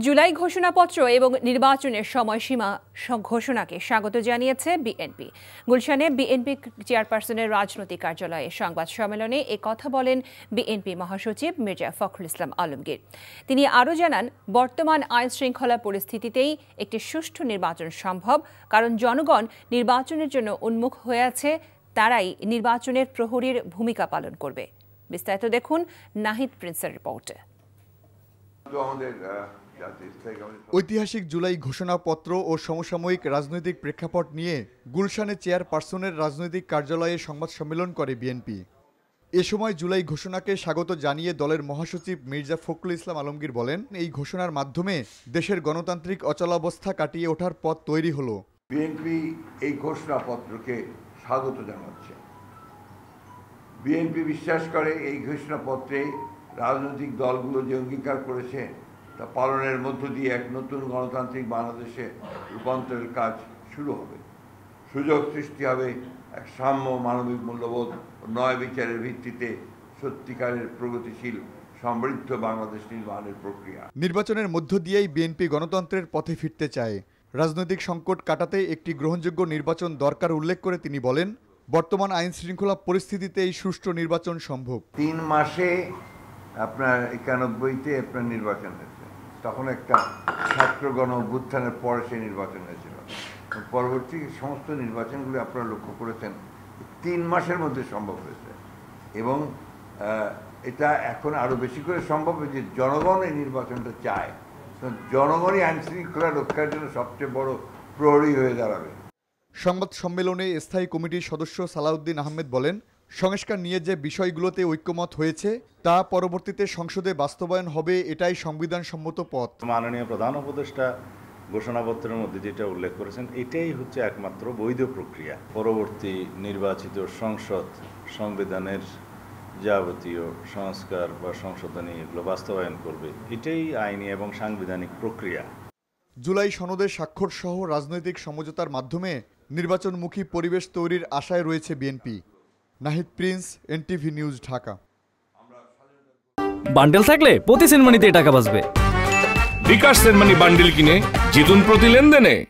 জুলাই ঘোষণাপত্র এবং নির্বাচনের সময়সীমা ঘোষণাকে স্বাগত জানিয়েছে বিএনপি। গুলশানে বিএনপি চেয়ারপারসনের রাজনৈতিক কার্যালয়ে সংবাদ সম্মেলনে এ কথা বলেন বিএনপি মহাসচিব মির্জা ফখরুল ইসলাম আলমগীর। তিনি আরও জানান, বর্তমান আইন শৃঙ্খলা পরিস্থিতিতেই একটি সুষ্ঠু নির্বাচন সম্ভব, কারণ জনগণ নির্বাচনের জন্য উন্মুখ হয়ে আছে, তারাই নির্বাচনের প্রহরীর ভূমিকা পালন করবে। বিস্তারিত দেখুন নাহিদ প্রিন্সের রিপোর্টে। ঐতিহাসিক জুলাই ঘোষণাপত্র ও সমসাময়িক রাজনৈতিক প্রেক্ষাপট নিয়ে গুলশানে চেয়ারপারসনের রাজনৈতিক কার্যালয়ে সংবাদ সম্মেলন করে বিএনপি। এ সময় জুলাই ঘোষণাকে স্বাগত জানিয়ে দলের মহাসচিব মির্জা ফখরুল ইসলাম আলমগীর বলেন, এই ঘোষণার মাধ্যমে দেশের গণতান্ত্রিক অচলাবস্থা কাটিয়ে ওঠার পথ তৈরি হলো। বিএনপি এই ঘোষণাপত্রকে স্বাগত জানাচ্ছে। বিএনপি বিশ্বাস করে এই ঘোষণাপত্রে রাজনৈতিক দলগুলো যে অঙ্গীকার করেছে তা পালনের মধ্য দিয়ে এক নতুন গণতান্ত্রিক বাংলাদেশে রূপান্তরের কাজ শুরু হবে। সুযোগ সৃষ্টি হবে এক সাম্য, মানবিক মূল্যবোধ ও ন্যায় বিচারের ভিত্তিতে সত্যিকারের প্রগতিশীল সমৃদ্ধ বাংলাদেশ নির্মাণের প্রক্রিয়া। নির্বাচনের মধ্য দিয়েই বিএনপি গণতন্ত্রের পথে ফিরতে চায়। রাজনৈতিক সংকট কাটাতে একটি গ্রহণযোগ্য নির্বাচন দরকার উল্লেখ করে তিনি বলেন, বর্তমান আইন শৃঙ্খলা পরিস্থিতিতে এই সুষ্ঠু নির্বাচন সম্ভব। 3 মাসে আপনার 91-তে আপনার নির্বাচন হয়েছে, তখন একটা ছাত্র গণ অভ্যুত্থানের পরে সেই নির্বাচন হয়েছিল। পরবর্তী সমস্ত নির্বাচনগুলো আপনারা লক্ষ্য করেছেন 3 মাসের মধ্যে সম্ভব হয়েছে, এবং এটা এখন আরও বেশি করে সম্ভব যে জনগণ এই নির্বাচনটা চায়। জনগণই আইন শৃঙ্খলা রক্ষার জন্য সবচেয়ে বড় প্রহরী হয়ে দাঁড়াবে। সংবাদ সম্মেলনে স্থায়ী কমিটির সদস্য সালাউদ্দিন আহমেদ বলেন, সংস্কার নিয়ে যে বিষয়গুলোতে ঐক্যমত হয়েছে তা পরবর্তীতে সংসদে বাস্তবায়ন হবে, এটাই সংবিধানসম্মত পথ। মাননীয় প্রধান উপদেষ্টা ঘোষণাপত্রের মধ্যে যেটা উল্লেখ করেছেন, এটাই হচ্ছে একমাত্র বৈধ প্রক্রিয়া। পরবর্তী নির্বাচিত সংসদ সংবিধানের যাবতীয় সংস্কার বা সংশোধনী এগুলো বাস্তবায়ন করবে, এটাই আইনি এবং সাংবিধানিক প্রক্রিয়া। জুলাই সনদে স্বাক্ষর সহ রাজনৈতিক সমঝোতার মাধ্যমে নির্বাচনমুখী পরিবেশ তৈরির আশায় রয়েছে BNP. Nahid Prince, NTV news, Dhaka. Bundle থাকলে প্রতি সেনমানিতে টাকা বাঁচবে। বিকাশ সেনমানি বান্ডেল কিনে জিতুন প্রতি লেনদেনে।